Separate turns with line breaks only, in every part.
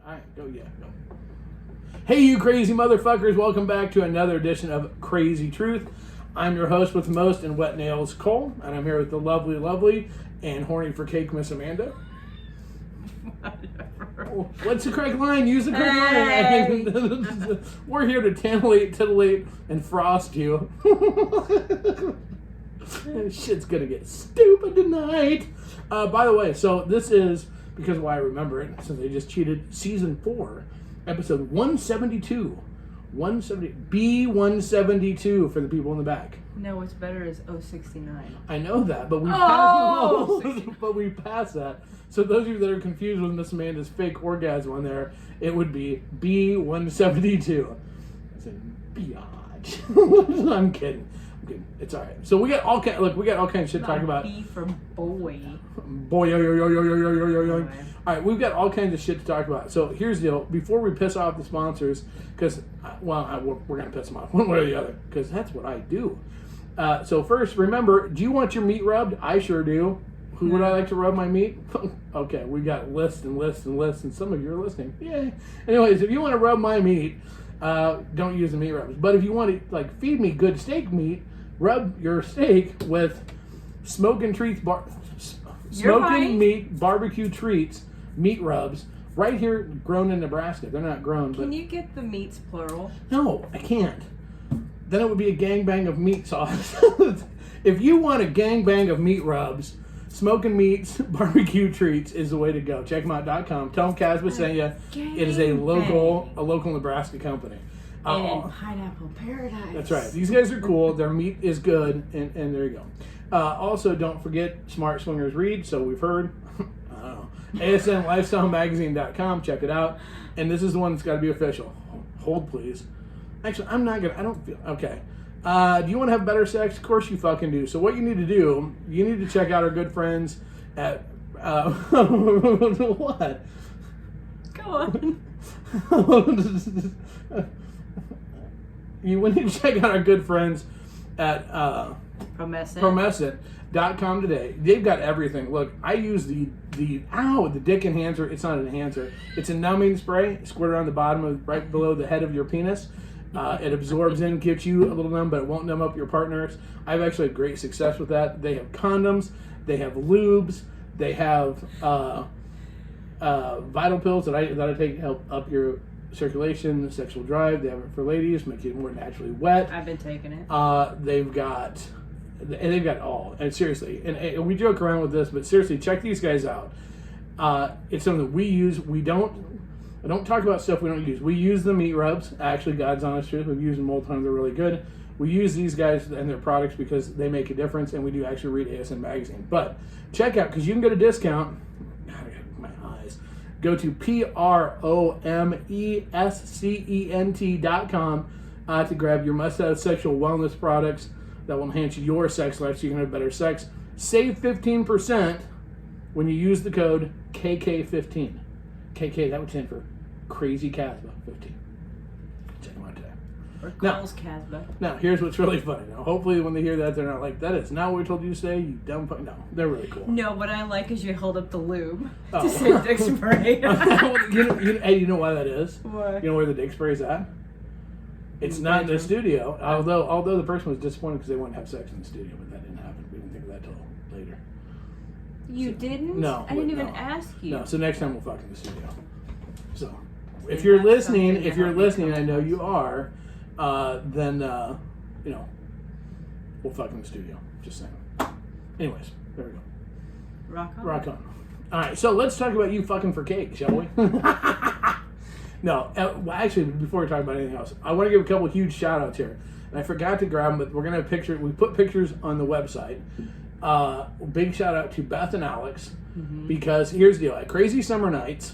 Alright, go, yeah, go. Hey, you crazy motherfuckers. Welcome back to another edition of Krazy Truth. I'm your host with the most and wet nails, Cole. And I'm here with the lovely, and horny for cake, Miss Amanda. What's the correct line? Use the correct line. We're here to titillate, and frost you. Shit's gonna get stupid tonight. By the way, so this is, because why I remember it, since they just cheated, season 4, episode 172. B172 for the people in the back.
No, what's better is 069.
I know that, but we passed that. So those of you that are confused with Miss Amanda's fake orgasm on there, it would be B172. I said biatch. I'm kidding. It's all right. So we got all kind. Look, we got all kinds of shit to talk about.
B for boy.
Boy, yo. All right, we've got all kinds of shit to talk about. So here's the deal. Before we piss off the sponsors, because we're gonna piss them off one way or the other, because that's what I do. So first, remember, do you want your meat rubbed? I sure do. Who would I like to rub my meat? Okay, we got lists, and some of you are listening. Yay. Anyways, if you want to rub my meat, don't use the meat rubs. But if you want to feed me good steak meat, rub your steak with smoking meat barbecue treats meat rubs right here, grown in Nebraska. They're not grown.
Can you get the meats plural?
No, I can't. Then it would be a gangbang of meat sauce. If you want a gangbang of meat rubs, smoking meats barbecue treats is the way to go. Check them out.com. Tell them Casba sent you. It is a local Nebraska company.
And Pineapple Paradise.
That's right. These guys are cool. Their meat is good, and there you go. Also, don't forget Smart Swingers Read. So we've heard. ASNLifestylemagazine.com. Check it out. And this is the one that's got to be official. Hold, please. Actually, I'm not gonna. I don't feel okay. Do you want to have better sex? Of course you fucking do. So what you need to do, you need to check out our good friends at what?
Go on.
You need to check out our good friends at Promescent.com today. They've got everything. Look, I use the dick enhancer. It's not an enhancer. It's a numbing spray. Squirt around the bottom of right below the head of your penis. It absorbs in, gets you a little numb, but it won't numb up your partners. I've actually had great success with that. They have condoms. They have lubes. They have vital pills that I take to help up your circulation, sexual drive. They have it for ladies, make you more naturally wet.
I've been taking it.
They've got all. And seriously, and we joke around with this, but seriously, check these guys out. It's something that we use. I don't talk about stuff we don't use. We use the meat rubs. Actually, God's honest truth, we've used them multiple times. They're really good. We use these guys and their products because they make a difference, and we do actually read ASN Magazine. But check out, because you can get a discount. God, I got my eyes. Go to promescent.com to grab your must-have sexual wellness products that will enhance your sex life so you can have better sex. Save 15% when you use the code KK15. KK, that would stand for Krazy Casba 15. Check them out today.
Or Cole's Casba.
Now, here's what's really funny. Now, hopefully when they hear that, they're not like, that is not what we told you to say, you dumb fuck. No, they're really cool.
No, what I like is you hold up the lube to say dick spray.
you know why that is?
Why?
You know where the dick spray is at? It's not in the studio. Although the person was disappointed because they wanted to have sex in the studio, but that didn't happen. We didn't think of that till later.
You didn't?
No.
I didn't even ask you.
No, so next time we'll fuck in the studio. So, if you're listening, I know you are, then, we'll fuck in the studio. Just saying. Anyways, there we go.
Rock on.
Rock on. All right, so let's talk about you fucking for cake, shall we? No, actually, before we talk about anything else, I want to give a couple of huge shout-outs here. And I forgot to grab them, but we're going to have pictures. We put pictures on the website. Big shout-out to Beth and Alex, because here's the deal. At Crazy Summer Nights,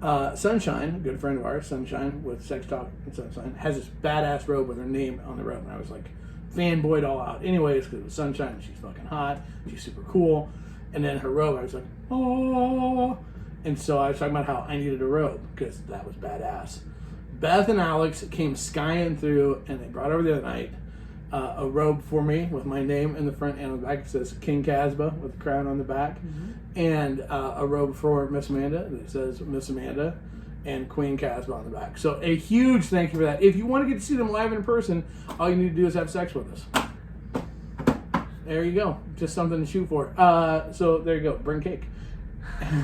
Sunshine, a good friend of ours, Sunshine, with Sex Talk and Sunshine, has this badass robe with her name on the robe. And I was like, fanboyed all out. Anyways, because it was Sunshine, she's fucking hot, she's super cool. And then her robe, I was like, oh. And so I was talking about how I needed a robe, because that was badass. Beth and Alex came skying through, and they brought over the other night a robe for me with my name in the front and on the back. It says King Casbah with the crown on the back. And a robe for Miss Amanda that says Miss Amanda and Queen Casbah on the back. So a huge thank you for that. If you want to get to see them live in person, all you need to do is have sex with us. There you go. Just something to shoot for. So there you go. Bring cake.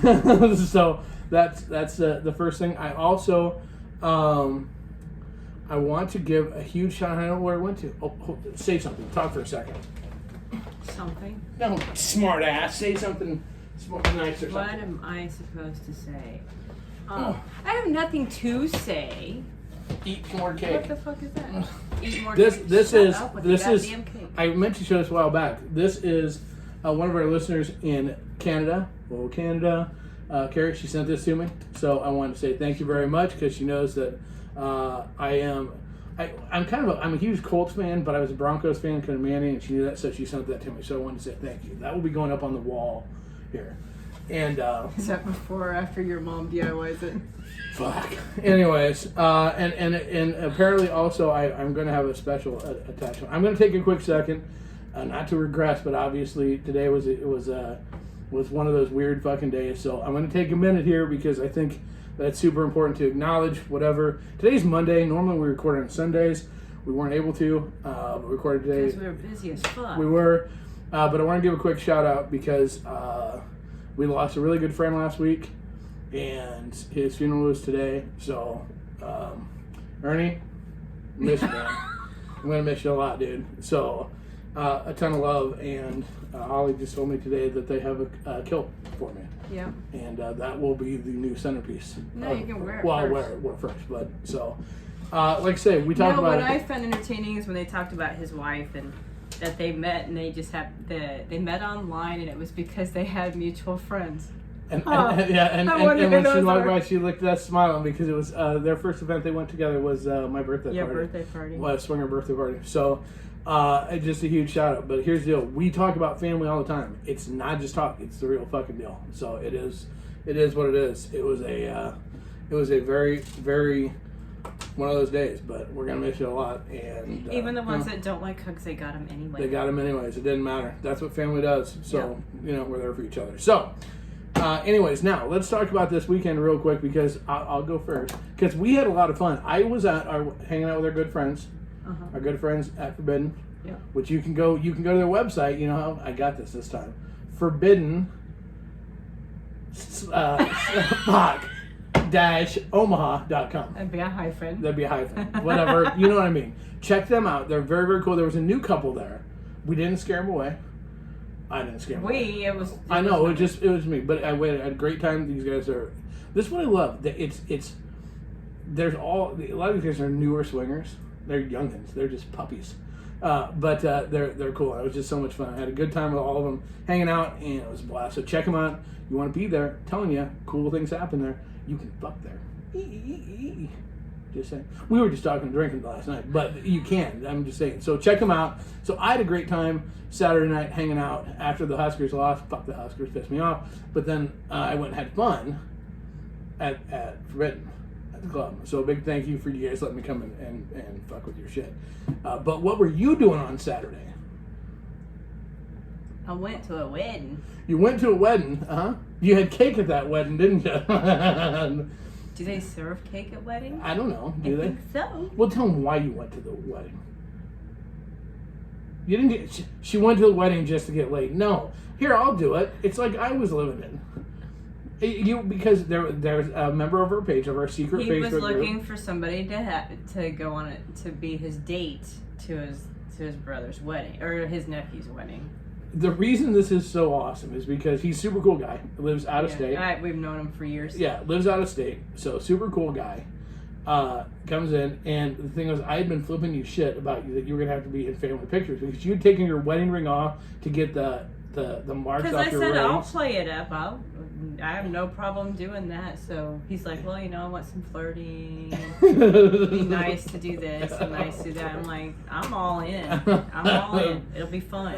So that's the first thing. I also I want to give a huge shout out. I don't know where it went to. Oh, say something. Talk for a second.
Something?
No, smart ass. Say something smart, nice or something.
What am I supposed to say? I have nothing to say.
Eat more cake.
What the fuck is that? Eat more
This
cake.
this
Shut
is
up with
this
the
is.
goddamn cake.
I meant to show this a while back. This is one of our listeners in Canada. Well, Canada. Carrie, she sent this to me, so I wanted to say thank you very much because she knows that I'm a huge Colts fan, but I was a Broncos fan because of Manny, and she knew that, so she sent that to me. So I wanted to say thank you. That will be going up on the wall here. And
is that before or after your mom DIYs it?
fuck. Anyways, and apparently also I'm going to have a special attachment. I'm going to take a quick second, not to regress, but obviously today was one of those weird fucking days. So I'm going to take a minute here because I think that's super important to acknowledge whatever. Today's Monday. Normally we record on Sundays. We weren't able to. We recorded today.
Because we were busy as fuck.
We were. But I want to give a quick shout out because we lost a really good friend last week. And his funeral was today. So, Ernie, miss you, man. I'm going to miss you a lot, dude. So, a ton of love. And Ollie just told me today that they have a kilt for me.
Yeah.
And that will be the new centerpiece.
No, you can wear it
Well, I'll
first.
wear it first. But, so, like I say, we talked about...
what I found entertaining is when they talked about his wife and that they met and they just they met online and it was because they had mutual friends.
And when she
those
walked
are.
by, she looked at us smiling because it was their first event they went together was my birthday
Yeah,
party.
birthday party.
Well, swinger birthday party. So, just a huge shout out. But here's the deal: we talk about family all the time. It's not just talk; it's the real fucking deal. So it is what it is. It was a very, very one of those days. But we're gonna miss you a lot. And
Even the ones that don't like hugs, they got them anyway.
they got them anyways. It didn't matter. That's what family does. So we're there for each other. So. Anyways, now let's talk about this weekend real quick because I'll go first because we had a lot of fun. I was hanging out with our good friends, our good friends at Forbidden, which you can go to their website. You know how I got this time, Forbidden Omaha.com.
That'd be a hyphen.
That'd be a hyphen. Whatever. You know what I mean. Check them out. They're very, very cool. There was a new couple there. We didn't scare them away. I didn't scare them away. I know, it was me. But I had a great time. These guys are... This is what I love. There's a lot of these guys are newer swingers. They're youngins. They're just puppies. But they're cool. It was just so much fun. I had a good time with all of them hanging out, and it was a blast. So check them out. You want to be there. I'm telling you, cool things happen there. You can fuck there. Just saying. We were just talking drinking last night, but you can. I'm just saying. So check them out. So I had a great time Saturday night hanging out after the Huskers lost. Fuck the Huskers, pissed me off. But then I went and had fun at Forbidden at the club. So a big thank you for you guys letting me come and fuck with your shit. But what were you doing on Saturday?
I went to a wedding.
You went to a wedding, huh? You had cake at that wedding, didn't you?
Do they serve cake at weddings?
I don't know. Do they?
I think so.
Well, tell them why you went to the wedding. You didn't get... She went to the wedding just to get laid. No. Here, I'll do it. It's like I was living it. Because there's a member of our page, of our secret Facebook group.
He was looking for somebody to go on it, to be his date to his brother's wedding, or his nephew's wedding.
The reason this is so awesome is because he's a super cool guy. Lives out of state.
We've known him for years.
Yeah, lives out of state. So super cool guy. Comes in, and the thing was, I had been flipping you shit about you that you were gonna have to be in family pictures because you'd taken your wedding ring off to get the marks off your rings.
Because I said I'll play it up. I have no problem doing that. So he's like, well, I want some flirting. It'd be nice to do this and nice to do that. I'm like, I'm all in. I'm all in. It'll be fun.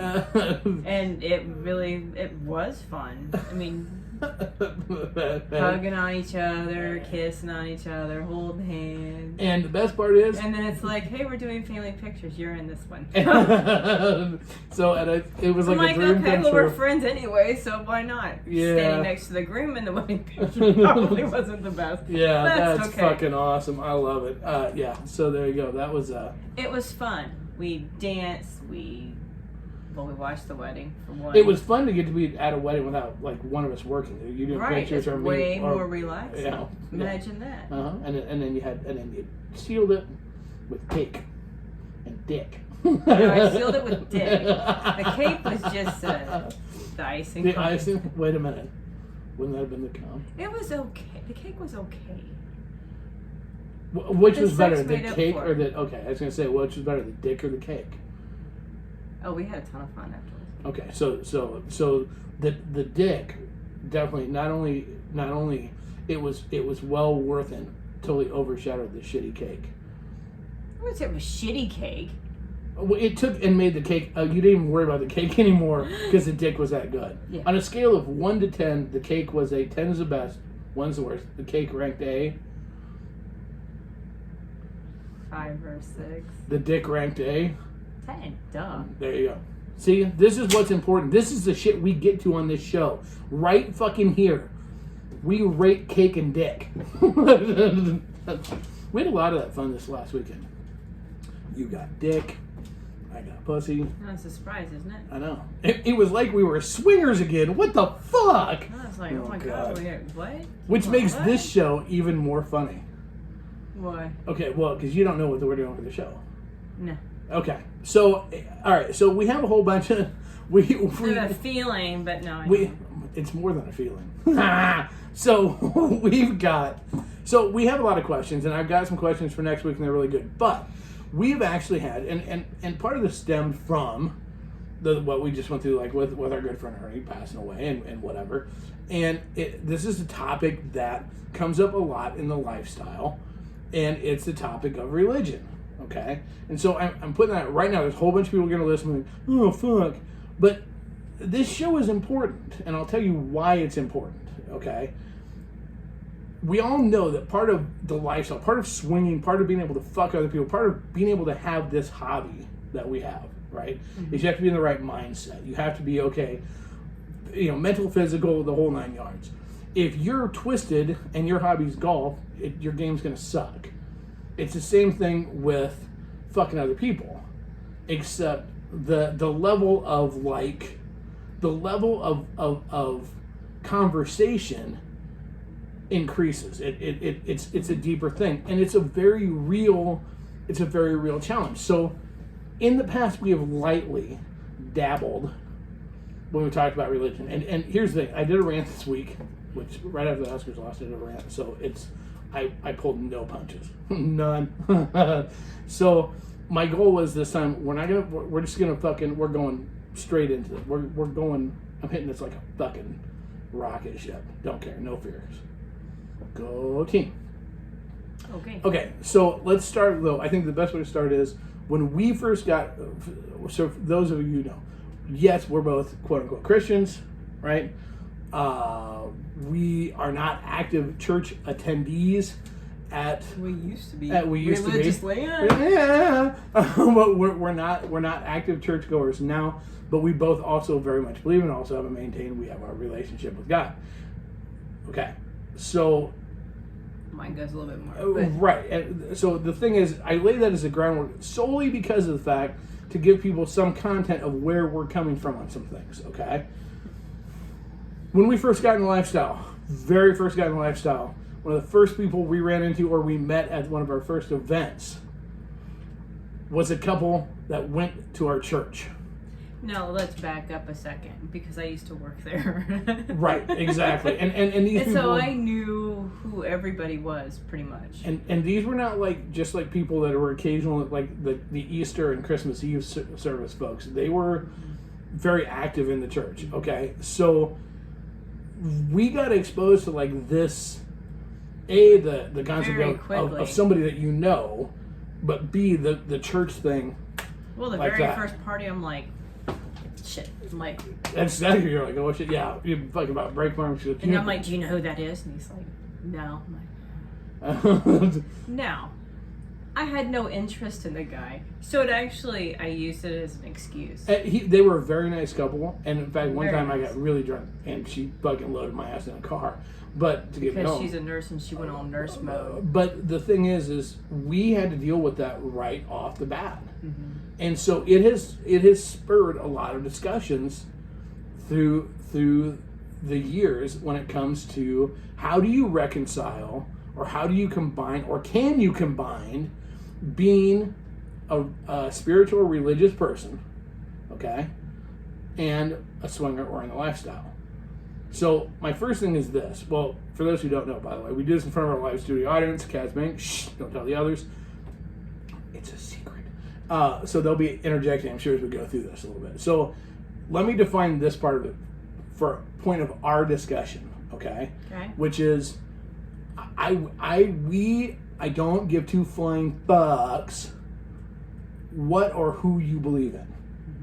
And it was fun. I mean, Hugging on each other, kissing on each other, holding hands.
And the best part is...
And then it's like, hey, we're doing family pictures. You're in this one.
So it was like a dream
okay,
come
well,
true.
we're friends anyway, so why not?
Yeah.
Standing next to the groom in the wedding picture probably wasn't the best.
Yeah, that's
okay.
fucking awesome. I love it. Yeah, so there you go. That was...
It was fun. We danced, we watched the wedding for one.
It was fun to get to be at a wedding without like one of us working. You did
right.
pictures
It's
or me,
way
or,
more relaxed.
Yeah,
Imagine that.
And then you sealed it with cake and dick.
No, I sealed it with dick. The cake was just the icing.
The icing. Wait a minute. Wouldn't that have been the cum?
It was okay. The cake was okay.
Which was better,
sex
the
made up
cake
for
or
it.
the? Okay, I was gonna say which was better, the dick or the cake?
Oh, we had a ton of fun afterwards.
Okay, so the dick definitely not only it was well worth it, totally overshadowed the shitty cake.
I wouldn't say it was shitty cake.
It took and made the cake. You didn't even worry about the cake anymore because the dick was that good.
Yeah.
On a scale of 1 to 10, the cake was a 10 is the best, 1's the worst. The cake ranked A.
5 or 6.
The dick ranked A.
10. Duh.
There you go. See, this is what's important. This is the shit we get to on this show. Right fucking here. We rate cake and dick. We had a lot of that fun this last weekend. You got dick. I got pussy.
That's a surprise, isn't it?
I know. It was like we were swingers again. What the fuck?
I was like, oh my god, what?
Which makes
what?
this show even more funny.
Why?
Okay, well, because you don't know what we're doing for the show.
No.
Okay, so all right, so we have a whole bunch of
I have a feeling, but no.
It's more than a feeling. So we have a lot of questions, and I've got some questions for next week, and they're really good. But we've actually had, and part of this stemmed from what we just went through, like with our good friend Ernie passing away and whatever. And this is a topic that comes up a lot in the lifestyle, and it's the topic of religion. Okay, and so I'm putting that right now. There's a whole bunch of people going to listen. Like, oh fuck! But this show is important, and I'll tell you why it's important. Okay, we all know that part of the lifestyle, part of swinging, part of being able to fuck other people, part of being able to have this hobby that we have, right? Is you have to be in the right mindset. You have to be okay, mental, physical, the whole 9 yards. If you're twisted and your hobby's golf, your game's going to suck. It's the same thing with fucking other people, except the level of conversation increases. It's a deeper thing, and it's a very real challenge. So, in the past, we have lightly dabbled when we talked about religion, and here's the thing: I did a rant this week, which right after the Oscars lost, I did a rant. So I pulled no punches, none. So my goal was this time we're going straight into it. I'm hitting this like a fucking rocket ship. Don't care, no fears. Go team. Okay, so let's start though. I think the best way to start is when we first got. So for those of you who know, yes, we're both quote unquote Christians, right? We are not active church attendees
We used to be.
We used
religiously.
to be. Yeah. But we're not active churchgoers now. But we both also very much believe and also have maintained we have our relationship with God. Okay, so
mine goes a little bit more. But
right. And so the thing is, I lay that as a groundwork solely because of the fact to give people some content of where we're coming from on some things. Okay. When we first got in the lifestyle, one of the first people we ran into or we met at one of our first events was a couple that went to our church.
no, let's back up a second because I used to work there.
Right, exactly. And these
and
people,
so I knew who everybody was pretty much.
And these were not just like people that were occasional, like the Easter and Christmas Eve service folks. They were very active in the church. Okay, so we got exposed to like this, the concept of somebody that you know, but B the church thing.
Well, the
like
very
that.
first party, I'm like, shit. I'm like,
That's exactly, you're like, oh shit, yeah, you're fucking about to break my arm.
and I'm like, do you know who that is? And he's like, no. I'm like, no. I had no interest in the guy. So it actually, I used it as an excuse.
They were a very nice couple, and in fact, one
Very
time
nice.
I got really drunk, and she fucking loaded my ass in a car, but to get me
Because
home.
she's a nurse and she went on nurse mode.
But the thing is we had to deal with that right off the bat,
Mm-hmm.
and so it has spurred a lot of discussions through the years when it comes to how do you reconcile, or how do you combine, or can you combine being a spiritual or religious person, okay, and a swinger or in the lifestyle. So my first thing is this. Well, for those who don't know, by the way, we do this in front of our live studio audience. Kaz Bank, shh, don't tell the others. It's a secret. So they'll be interjecting, I'm sure, as we go through this a little bit. So let me define this part of it for point of our discussion, okay?
Okay.
Which is, I don't give two flying fucks what or who you believe in,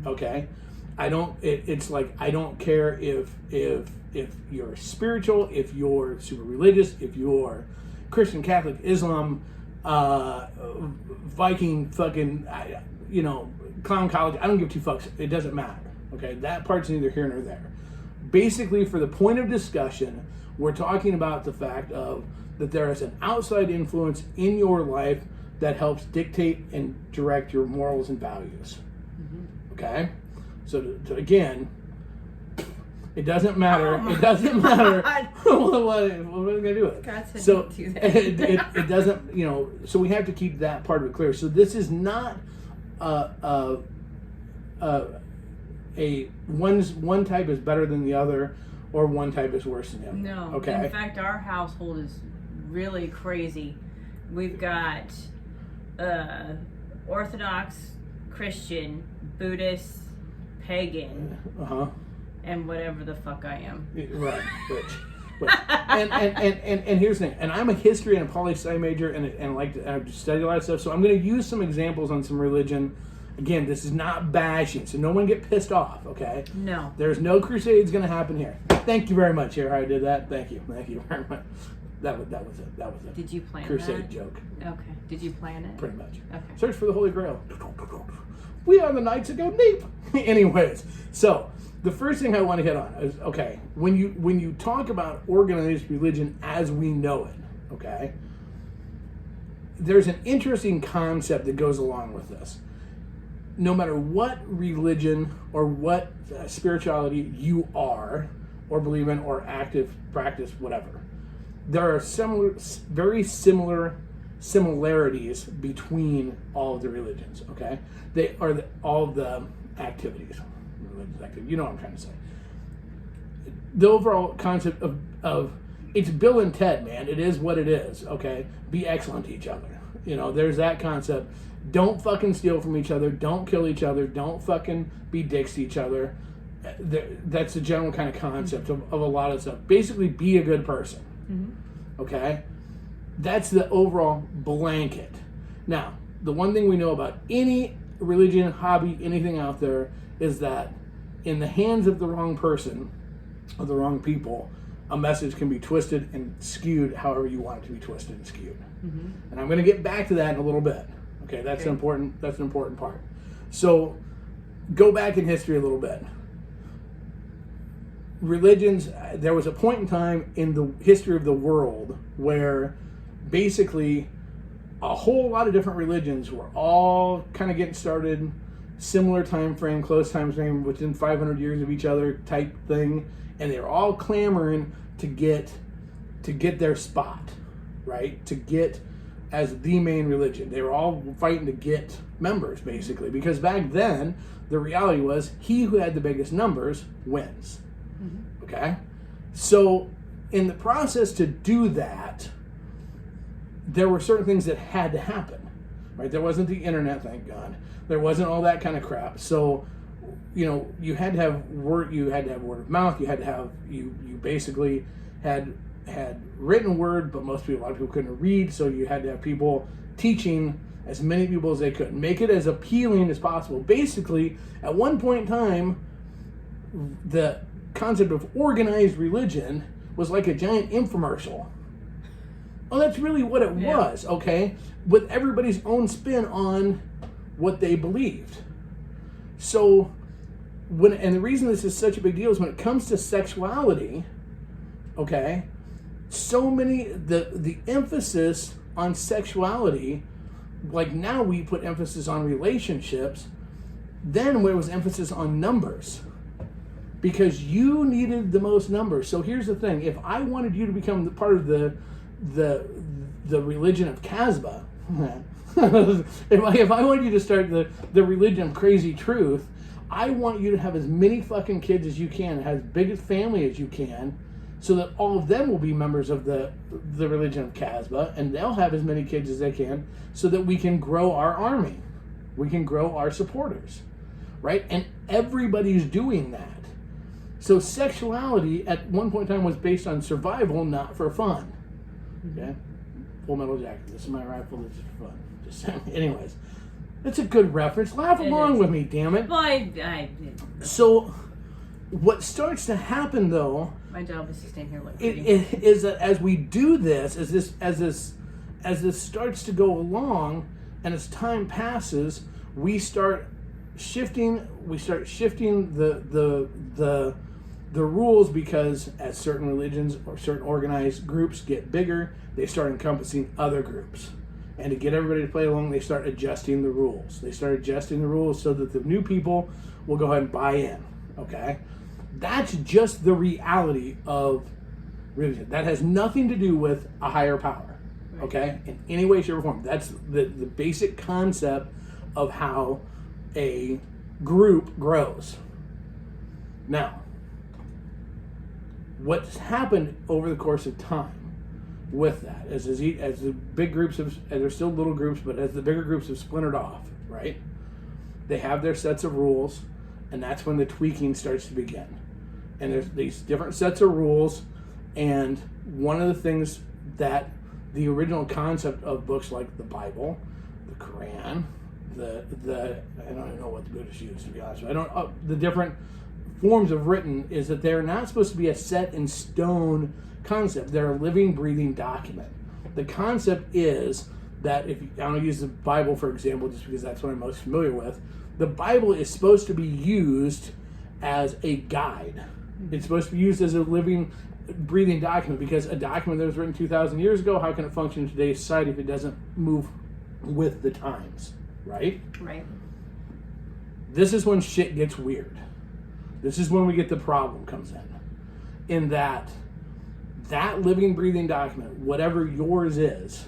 okay? I don't. It's like I don't care if you're spiritual, if you're super religious, if you're Christian, Catholic, Islam, Viking, fucking, clown college. I don't give two fucks. It doesn't matter. Okay, that part's neither here nor there. Basically, for the point of discussion, we're talking about the fact of that there is an outside influence in your life that helps dictate and direct your morals and values. Mm-hmm. Okay? So again, it doesn't matter. It doesn't matter. what are we going to do with it?
God said
So
don't do that.
it doesn't, so we have to keep that part of it clear. So this is not one type is better than the other, or one type is worse than the other.
No.
Okay.
In fact, our household is really crazy. We've got Orthodox, Christian, Buddhist, pagan, and whatever the fuck I am.
Right. And here's the thing. And I'm a history and a poli-sci major, and like to study a lot of stuff. So I'm going to use some examples on some religion. Again, this is not bashing, so no one get pissed off, okay?
No.
There's no crusades going to happen here. Thank you very much. Here, I did that. Thank you very much. That was it. That was it.
Did you plan
crusade
that?
joke.
Okay. Did you plan it?
Pretty much.
Okay.
Search for the Holy Grail. We are the knights that go deep. Anyways, so the first thing I want to hit on is, okay, when you talk about organized religion as we know it, okay, there's an interesting concept that goes along with this. No matter what religion or what spirituality you are, or believe in, or active practice, whatever, there are very similar similarities between all of the religions. Okay, they are all of the activities, religious activity. You know what I'm trying to say. The overall concept of it's Bill and Ted, man. It is what it is. Okay, be excellent to each other. There's that concept. Don't fucking steal from each other. Don't kill each other. Don't fucking be dicks to each other. That's the general kind of concept of a lot of stuff. Basically, be a good person. Mm-hmm. Okay? That's the overall blanket. Now, the one thing we know about any religion, hobby, anything out there is that in the hands of the wrong person, or the wrong people, a message can be twisted and skewed however you want it to be twisted and skewed. Mm-hmm. And I'm going to get back to that in a little bit. Okay, that's an important part. So, go back in history a little bit. Religions, there was a point in time in the history of the world where basically a whole lot of different religions were all kind of getting started, similar time frame, close time frame, within 500 years of each other type thing, and they were all clamoring to get their spot, right? To get as the main religion. They were all fighting to get members, basically, because back then the reality was he who had the biggest numbers wins. Mm-hmm. Okay? So in the process to do that, there were certain things that had to happen, right? There wasn't the internet, thank God. There wasn't all that kind of crap. So, you had to have word of mouth. You had to have, you basically had written word, but a lot of people couldn't read, so you had to have people teaching as many people as they could. Make it as appealing as possible. Basically, at one point in time, the concept of organized religion was like a giant infomercial. Well, that's really what it was, okay? With everybody's own spin on what they believed. So, and the reason this is such a big deal is when it comes to sexuality, okay, so many, the emphasis on sexuality, like now we put emphasis on relationships, then there was emphasis on numbers. Because you needed the most numbers. So here's the thing: if I wanted you to become part of the religion of Casbah, if I wanted you to start the religion of crazy truth, I want you to have as many fucking kids as you can, have as big a family as you can, so that all of them will be members of the religion of Casbah, and they'll have as many kids as they can, so that we can grow our army, we can grow our supporters, right? And everybody's doing that. So sexuality at one point in time was based on survival, not for fun. Okay? Full Metal Jacket. This is my rifle. This is for fun. Just saying. Anyways, it's a good reference. Laugh along with me, damn it.
Well, I
So, what starts to happen though?
My job is to stand here looking.
Is that as we do this, as this starts to go along, and as time passes, we start shifting. We start shifting the rules, because as certain religions or certain organized groups get bigger, they start encompassing other groups. And to get everybody to play along, they start adjusting the rules. They start adjusting the rules so that the new people will go ahead and buy in. Okay? That's just the reality of religion. That has nothing to do with a higher power. Okay? In any way, shape, or form. That's the basic concept of how a group grows. Now, what's happened over the course of time with that, as the big groups have, and they're still little groups, but as the bigger groups have splintered off, right? They have their sets of rules, and that's when the tweaking starts to begin. And there's these different sets of rules, and one of the things that the original concept of books like the Bible, the Quran, I don't even know what the Buddhists use, to be honest with you. The different forms of written is that they're not supposed to be a set in stone concept. They're a living, breathing document. The concept is that I'm going to use the Bible for example, just because that's what I'm most familiar with. The Bible is supposed to be used as a guide. It's supposed to be used as a living, breathing document, because a document that was written 2,000 years ago, how can it function in today's society if it doesn't move with the times, right?
Right.
This is when shit gets weird. This is when we get the problem comes in that living, breathing document, whatever yours is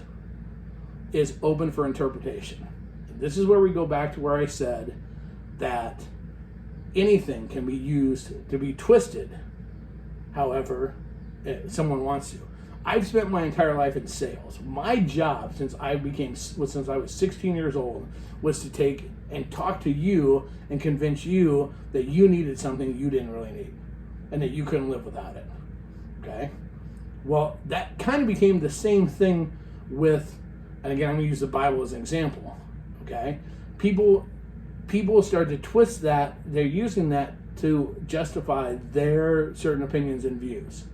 open for interpretation. And this is where we go back to where I said that anything can be used to be twisted however someone wants to. I've spent my entire life in sales. My job since I was 16 years old was to take and talk to you and convince you that you needed something you didn't really need and that you couldn't live without it. Okay? Well, that kind of became the same thing with, and again, I'm going to use the Bible as an example. Okay? People start to twist that. They're using that to justify their certain opinions and views.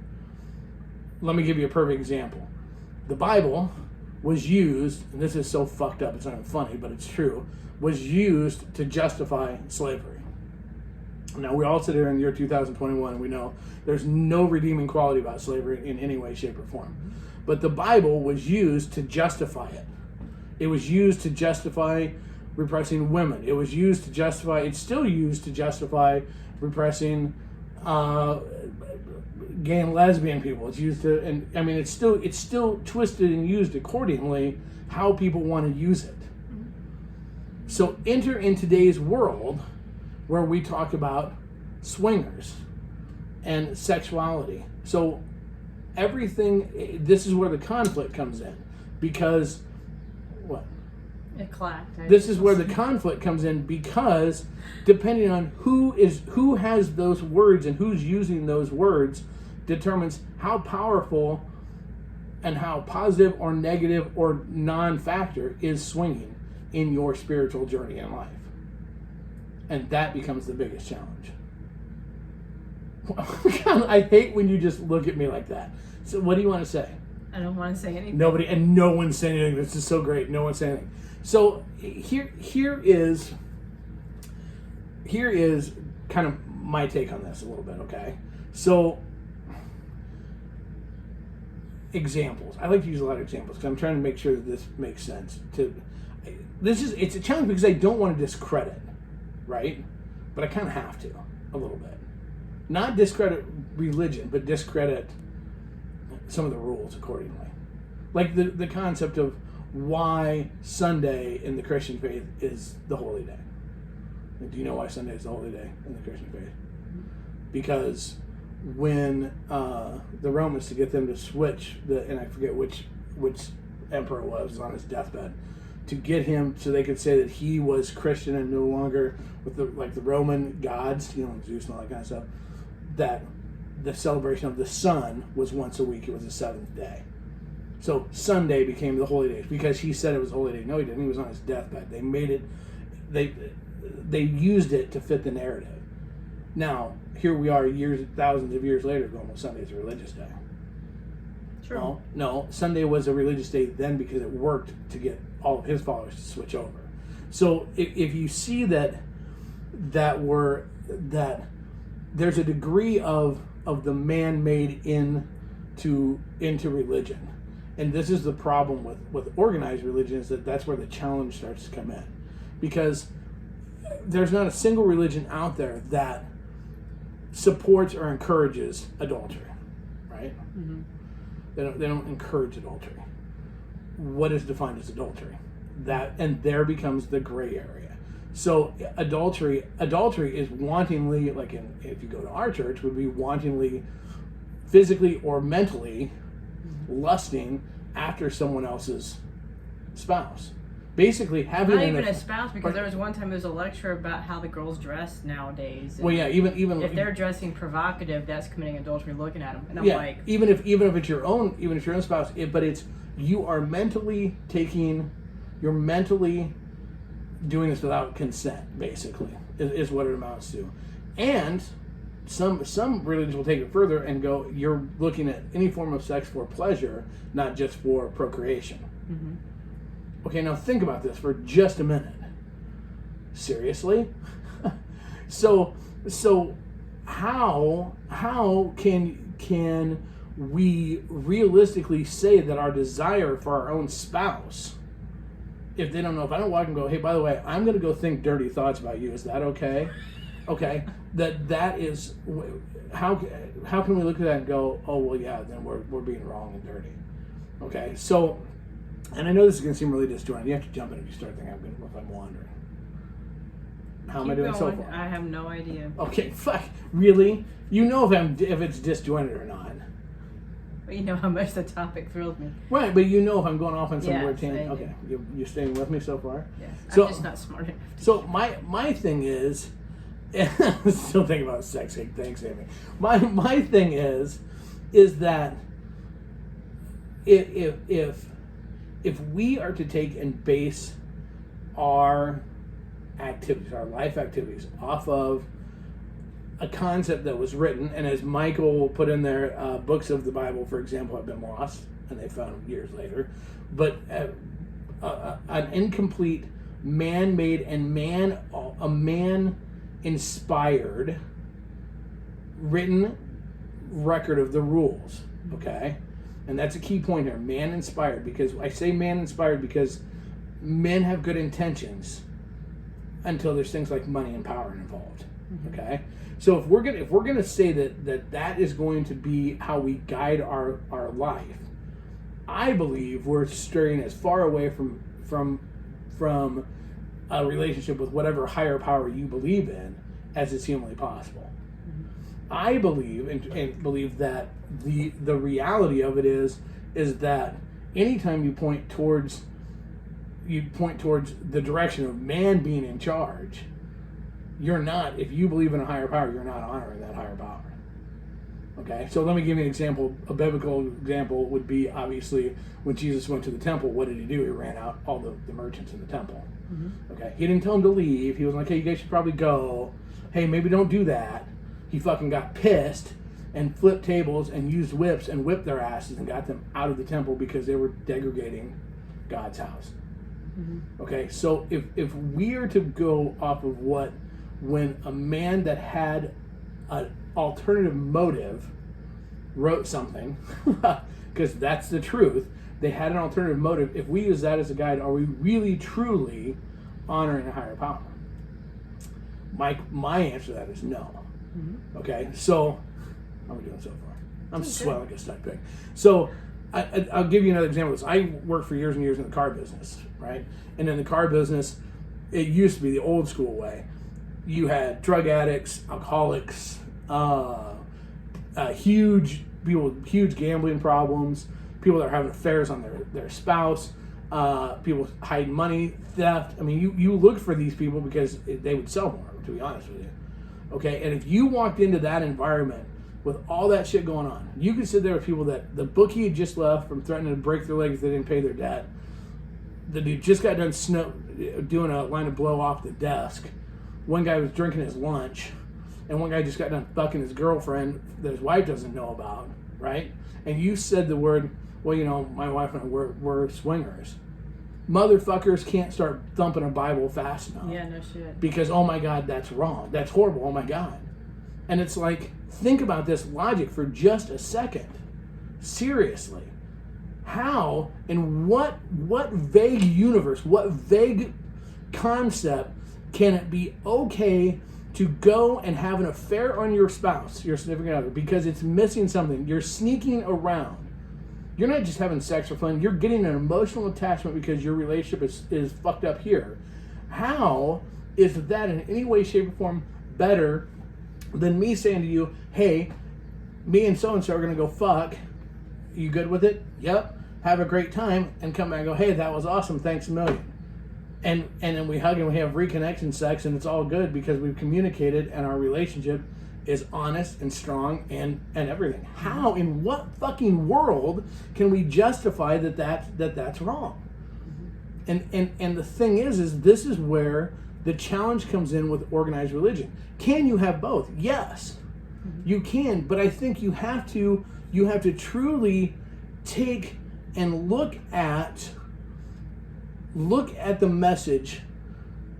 Let me give you a perfect example. The Bible was used, and this is so fucked up, it's not even funny, but it's true, was used to justify slavery. Now, we all sit here in the year 2021 and we know there's no redeeming quality about slavery in any way, shape, or form. But the Bible was used to justify it. It was used to justify repressing women. It was used to justify, it's still used to justify repressing gay and lesbian people. It's used to, and I mean, it's still twisted and used accordingly how people want to use it. So enter in today's world where we talk about swingers and sexuality. So everything, this is where the conflict comes in, because what?
It clacked.
This is where the conflict comes in, because depending on who has those words and who's using those words determines how powerful and how positive or negative or non-factor is swinging in your spiritual journey in life. And that becomes the biggest challenge. God, I hate when you just look at me like that. So what do you want to say?
I don't want to say anything.
No one's saying anything. This is so great. No one's saying anything. So here is kind of my take on this a little bit, okay? So examples. I like to use a lot of examples because I'm trying to make sure that this makes sense. It's a challenge because I don't want to discredit, right? But I kind of have to a little bit. Not discredit religion, but discredit some of the rules accordingly. Like the concept of why Sunday in the Christian faith is the holy day. Do you know why Sunday is the holy day in the Christian faith? Because when the Romans, to get them to switch and I forget which emperor was on his deathbed, to get him so they could say that he was Christian and no longer with the Roman gods, Zeus and all that kind of stuff, that the celebration of the sun was once a week. It was the seventh day. So Sunday became the holy day because he said it was a holy day. No, he didn't. He was on his deathbed. They made it, they used it to fit the narrative. Now, here we are thousands of years later going, well, Sunday's a religious day. True. No, Sunday was a religious day then because it worked to get all of his followers to switch over. So if you see that there's a degree of the man-made into religion. And this is the problem with organized religion, is that's where the challenge starts to come in. Because there's not a single religion out there that supports or encourages adultery, right? Mm-hmm. They don't encourage adultery. What is defined as adultery? And there becomes the gray area. So adultery is wantingly, if you go to our church, would be wantingly, physically or mentally lusting after someone else's spouse. Basically having
not even a spouse, because there was one time there was a lecture about how the girls dress nowadays.
Well, yeah, even
if they're dressing provocative, that's committing adultery. Looking at them, and I'm like,
even if it's your own spouse, but it's you are mentally doing this without consent. Basically, is what it amounts to, and some religions will take it further and go, you're looking at any form of sex for pleasure, not just for procreation. Mm-hmm. Okay, now think about this for just a minute. Seriously? So how can we realistically say that our desire for our own spouse, if they don't know, if I don't walk and go, hey, by the way, I'm going to go think dirty thoughts about you, is that okay? Okay, that is, how can we look at that and go, oh, well, yeah, then we're being wrong and dirty. Okay, so, and I know this is going to seem really disjointed. You have to jump in if you start thinking if I'm wandering. How am I doing so far?
I have no idea.
Okay, fuck, really? You know if it's disjointed or not.
But you know how much the topic thrilled me.
Right, but you know if I'm going off on some weird tangent.
Okay,
you're staying with me so far?
Yes,
so,
I'm just not smart enough.
So my thing is, still thinking about sex. Thanks, Amy. My thing is that if we are to take and base our activities, our life activities, off of a concept that was written, and as Michael put in there, books of the Bible, for example, have been lost, and they found them years later, but an incomplete man-made and man-inspired written record of the rules, okay? And that's a key point here, man-inspired, because I say man-inspired because men have good intentions until there's things like money and power involved, okay? So if we're gonna say that is going to be how we guide our life, I believe we're straying as far away from a relationship with whatever higher power you believe in as is humanly possible. I believe and believe that the reality of it is that anytime you point towards the direction of man being in charge, you're not, if you believe in a higher power, you're not honoring that higher power. Okay, so let me give you an example. A biblical example would be, obviously, when Jesus went to the temple, what did he do? He ran out all the merchants in the temple. Mm-hmm. Okay, he didn't tell them to leave. He was like, hey, you guys should probably go. Hey, maybe don't do that. he fucking got pissed and flipped tables and used whips and whipped their asses and got them out of the temple because they were degrading God's house. Mm-hmm. Okay, so if we are to go off of when a man that had an alternative motive wrote something, because that's the truth, they had an alternative motive. If we use that as a guide, are we really truly honoring a higher power? My answer to that is no. Mm-hmm. Okay, so how are we doing so far? I'm swelling like a stuck pig. So I'll give you another example of this. I worked for years and years in the car business, right? And in the car business, it used to be the old school way. You had drug addicts, alcoholics, huge people with huge gambling problems, people that are having affairs on their spouse, people hiding money, theft. I mean, you look for these people because they would sell more, to be honest with you. Okay, and if you walked into that environment with all that shit going on, you could sit there with people that the bookie had just left from threatening to break their legs if they didn't pay their debt. The dude just got done doing a line of blow off the desk. One guy was drinking his lunch, and one guy just got done fucking his girlfriend that his wife doesn't know about, right? And you said the word, well, you know, my wife and I, we're swingers. Motherfuckers can't start thumping a Bible fast enough.
Yeah, no shit.
Because, oh my God, that's wrong. That's horrible. Oh my God. And it's like, think about this logic for just a second. Seriously. How and what vague universe, what vague concept can it be okay to go and have an affair on your spouse, your significant other, because it's missing something? You're sneaking around. You're not just having sex for fun. You're getting an emotional attachment because your relationship is fucked up here. How is that in any way, shape, or form better than me saying to you, hey, me and so-and-so are going to go fuck. You good with it? Yep. Have a great time. And come back and go, hey, that was awesome. Thanks a million. And then we hug and we have reconnection sex and it's all good because we've communicated and our relationship is honest and strong and everything. How, in what fucking world can we justify that's wrong? And the thing is this is where the challenge comes in with organized religion. Can you have both? Yes, you can, but I think you have to truly take and look at the message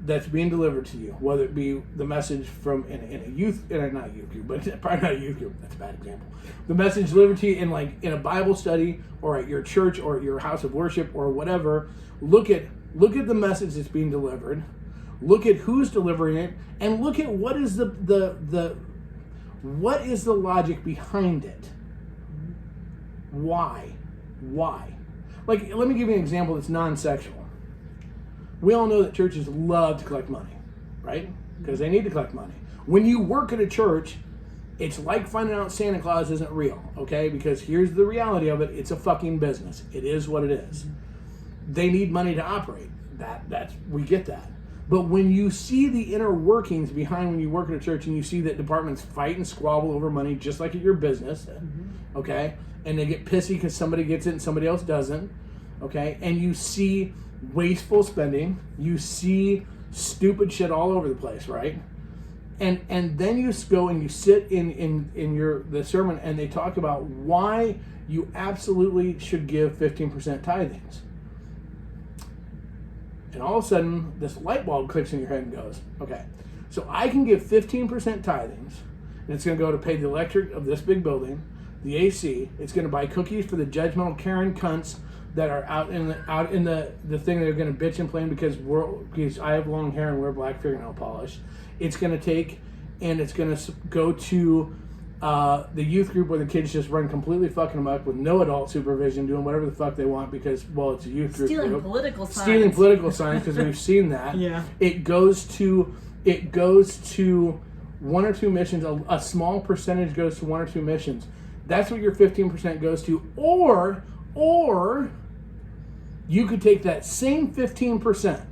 that's being delivered to you, whether it be the message from in a youth, not a youth group, but probably not a youth group, that's a bad example. The message delivered to you in a Bible study or at your church or at your house of worship or whatever. Look at the message that's being delivered. Look at who's delivering it, and look at what is the logic behind it. Why? Like, let me give you an example that's non-sexual. We all know that churches love to collect money, right? Because they need to collect money. When you work at a church, it's like finding out Santa Claus isn't real, okay? Because here's the reality of it. It's a fucking business. It is what it is. They need money to operate. We get that. But when you see the inner workings behind when you work at a church and you see that departments fight and squabble over money just like at your business, okay? And they get pissy because somebody gets it and somebody else doesn't, okay? And you see wasteful spending, you see stupid shit all over the place, right? And then you go and you sit in the sermon and they talk about why you absolutely should give 15% tithings. And all of a sudden, this light bulb clicks in your head and goes, okay, so I can give 15% tithings, and it's going to go to pay the electric of this big building, the AC. It's going to buy cookies for the judgmental Karen cunts that are out in the thing they're going to bitch and complain because I have long hair and wear black fingernail polish. It's going to take and it's going to go to the youth group where the kids just run completely fucking amok with no adult supervision, doing whatever the fuck they want because, well, it's a youth group.
Stealing political signs.
Stealing political signs because we've seen that.
Yeah.
It goes to one or two missions. A small percentage goes to one or two missions. That's what your 15% goes to. Or you could take that same 15%,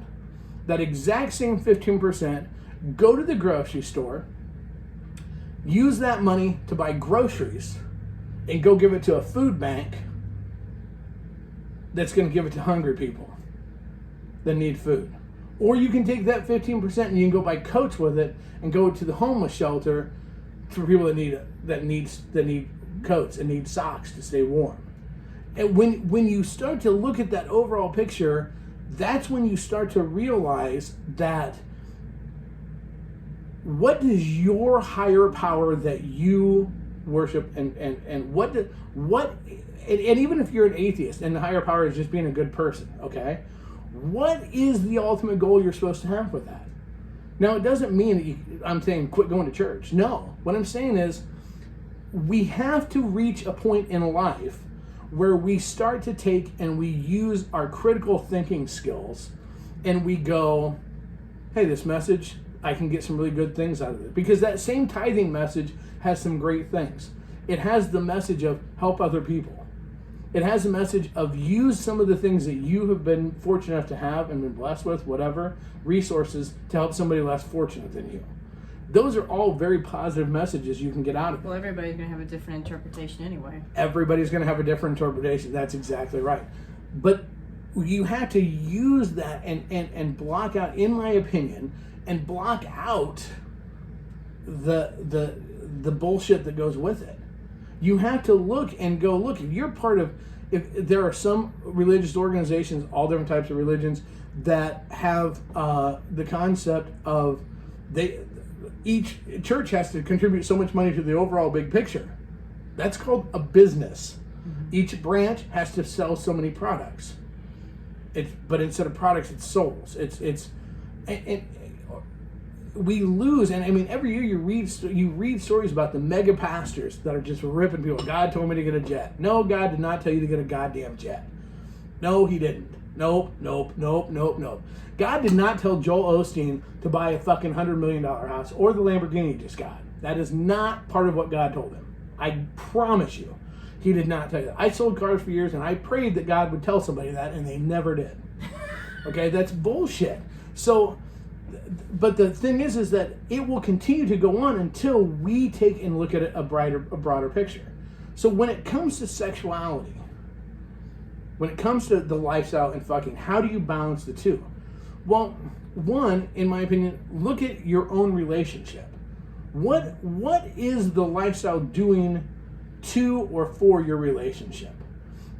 that exact same 15%, go to the grocery store, use that money to buy groceries, and go give it to a food bank that's going to give it to hungry people that need food. Or you can take that 15% and you can go buy coats with it and go to the homeless shelter for people that need coats and need socks to stay warm. And when you start to look at that overall picture, that's when you start to realize that what does your higher power that you worship and even if you're an atheist and the higher power is just being a good person, okay? What is the ultimate goal you're supposed to have with that? Now, it doesn't mean that I'm saying quit going to church. No. What I'm saying is we have to reach a point in life where we start to take and we use our critical thinking skills and we go, hey, this message, I can get some really good things out of it. Because that same tithing message has some great things. It has the message of help other people. It has a message of use some of the things that you have been fortunate enough to have and been blessed with, whatever, resources to help somebody less fortunate than you. Those are all very positive messages you can get out of it.
Well, everybody's going to have a different interpretation anyway.
Everybody's going to have a different interpretation. That's exactly right. But you have to use that and block out, in my opinion, and block out the bullshit that goes with it. You have to look and go, look, if there are some religious organizations, all different types of religions, that have the concept of each church has to contribute so much money to the overall big picture. That's called a business. Mm-hmm. Each branch has to sell so many products. But instead of products, it's souls. We lose, and I mean, every year you read stories about the mega pastors that are just ripping people. God told me to get a jet. No, God did not tell you to get a goddamn jet. No, he didn't. Nope. God did not tell Joel Osteen to buy a fucking $100 million house or the Lamborghini he just got. That is not part of what God told him. I promise you, he did not tell you that. I sold cars for years, and I prayed that God would tell somebody that, and they never did. Okay, that's bullshit. So, but the thing is that it will continue to go on until we take and look at a broader picture. So when it comes to sexuality, when it comes to the lifestyle and fucking, how do you balance the two? Well, one, in my opinion, look at your own relationship. What is the lifestyle doing to or for your relationship?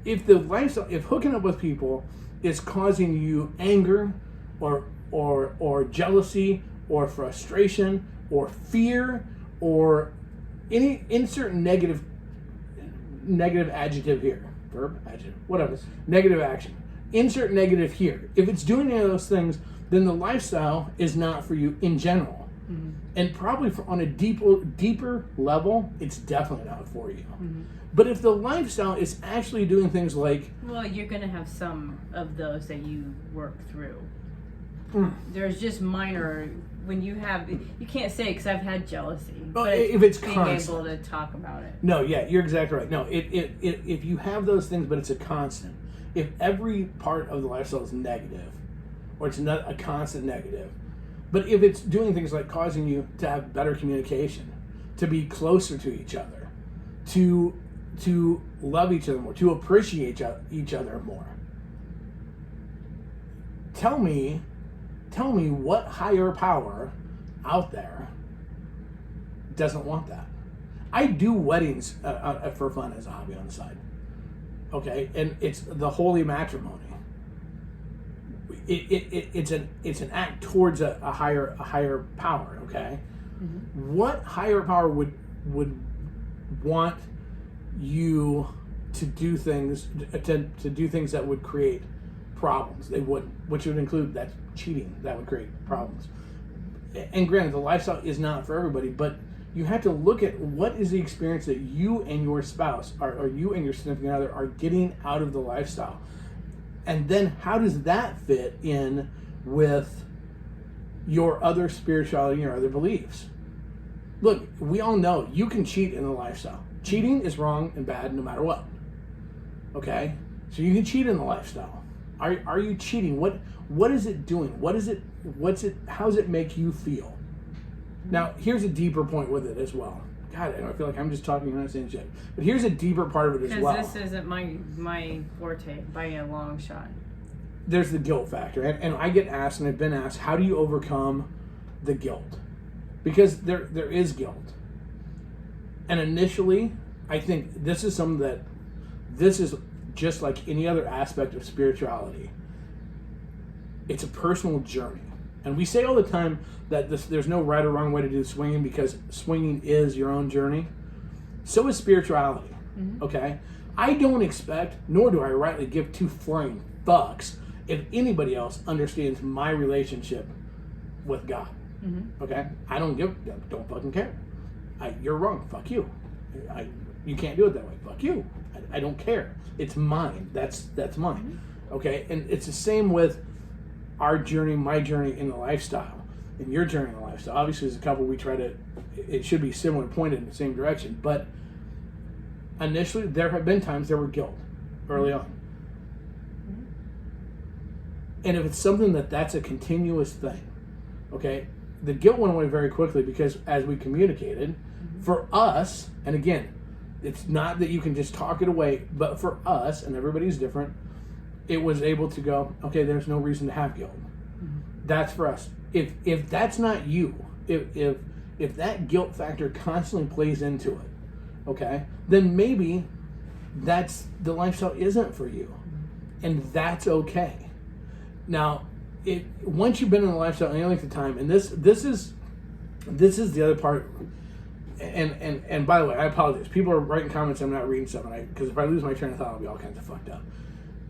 If hooking up with people is causing you anger or jealousy or frustration or fear or any insert negative adjective here, verb, adjective, whatever, negative action, insert negative here. If it's doing any of those things, then the lifestyle is not for you in general. Mm-hmm. And probably on a deeper level, it's definitely not for you. Mm-hmm. But if the lifestyle is actually doing things like...
Well, you're going to have some of those that you work through. There's just minor, when you can't say, because I've had jealousy. But
if it's
being
constant,
able to talk about it.
No, yeah, you're exactly right. No, if you have those things, but it's a constant. If every part of the lifestyle is negative, or it's not a constant negative, but if it's doing things like causing you to have better communication, to be closer to each other, to love each other more, to appreciate each other more, tell me what higher power out there doesn't want that. I do weddings for fun as a hobby on the side. Okay, and it's the holy matrimony. It's an act towards a higher power. Okay, mm-hmm. What higher power would want you to do things that would create problems? They wouldn't, which would include that cheating. That would create problems. And granted, the lifestyle is not for everybody, but you have to look at what is the experience that you and your spouse or you and your significant other are getting out of the lifestyle. And then how does that fit in with your other spirituality and your other beliefs? Look, we all know you can cheat in the lifestyle. Cheating is wrong and bad no matter what. Okay? So you can cheat in the lifestyle. Are you cheating? What is it doing? How does it make you feel? Now, here's a deeper point with it as well. God, I feel like I'm just talking and not saying shit. But here's a deeper part of it as well.
Because this isn't my forte by a long shot.
There's the guilt factor. And I get asked, and I've been asked, how do you overcome the guilt? Because there is guilt. And initially, I think this is just like any other aspect of spirituality. It's a personal journey. And we say all the time that there's no right or wrong way to do swinging because swinging is your own journey. So is spirituality. Mm-hmm. Okay? I don't expect, nor do I rightly give two flying fucks if anybody else understands my relationship with God. Mm-hmm. Okay? I don't fucking care. You're wrong. Fuck you. You can't do it that way. Fuck you. I don't care. It's mine. That's mine. Mm-hmm. Okay? And it's the same with our journey, my journey in the lifestyle, and your journey in the lifestyle. Obviously, as a couple, we try to, it should be similar, pointed in the same direction. But initially, there have been times there were guilt early on. Mm-hmm. And if it's something that's a continuous thing, okay, the guilt went away very quickly because as we communicated, mm-hmm. for us, and again, it's not that you can just talk it away, but for us, and everybody's different, it was able to go, okay, there's no reason to have guilt. Mm-hmm. That's for us. If that's not you, if that guilt factor constantly plays into it, okay, then maybe that's the lifestyle isn't for you. Mm-hmm. And that's okay. Now, once you've been in the lifestyle any length of time, and this is the other part. And by the way, I apologize. People are writing comments. I'm not reading stuff, because if I lose my train of thought, I'll be all kinds of fucked up.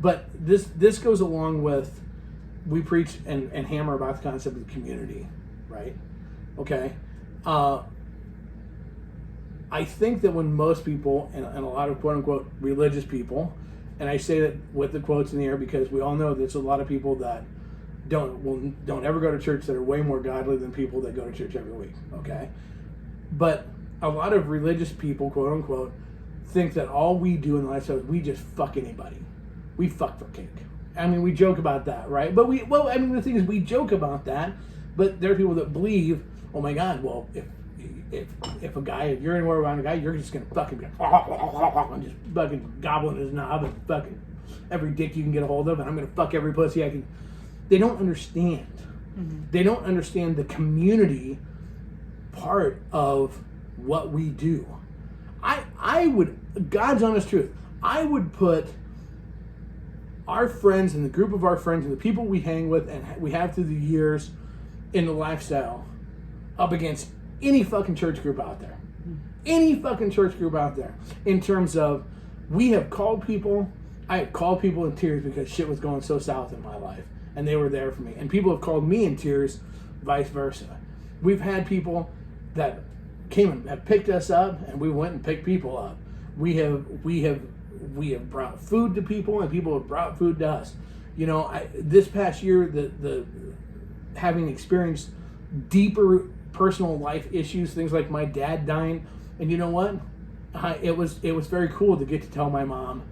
But this goes along with, we preach and hammer about the concept of the community, right? Okay. I think that when most people, and a lot of quote unquote religious people, and I say that with the quotes in the air because we all know there's a lot of people that don't ever go to church that are way more godly than people that go to church every week, okay? But a lot of religious people, quote unquote, think that all we do in the lifestyle is we just fuck anybody. We fuck for cake. I mean, we joke about that, right? But the thing is, we joke about that, but there are people that believe, oh my God, well, if you're anywhere around a guy, you're just gonna fucking and just fucking gobbling his knob and fucking every dick you can get a hold of, and I'm gonna fuck every pussy I can. They don't understand. Mm-hmm. They don't understand the community part of what we do. I would, God's honest truth, I would put our friends and the group of our friends and the people we hang with and we have through the years in the lifestyle up against any fucking church group out there. Any fucking church group out there. In terms of, I have called people in tears because shit was going so south in my life. And they were there for me. And people have called me in tears, vice versa. We've had people that came and have picked us up, and we went and picked people up. We have brought food to people, and people have brought food to us. You know, this past year, the having experienced deeper personal life issues, things like my dad dying, and you know what? It was very cool to get to tell my mom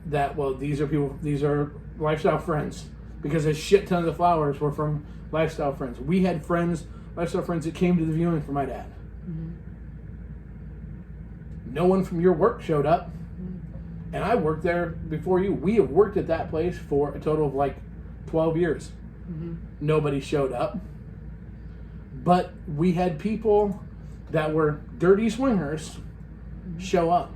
that, well, these are lifestyle friends, because a shit ton of the flowers were from lifestyle friends. We had lifestyle friends that came to the viewing for my dad. Mm-hmm. No one from your work showed up. Mm-hmm. And I worked there before you. We have worked at that place for a total of like 12 years. Mm-hmm. Nobody showed up. But we had people that were dirty swingers mm-hmm. show up.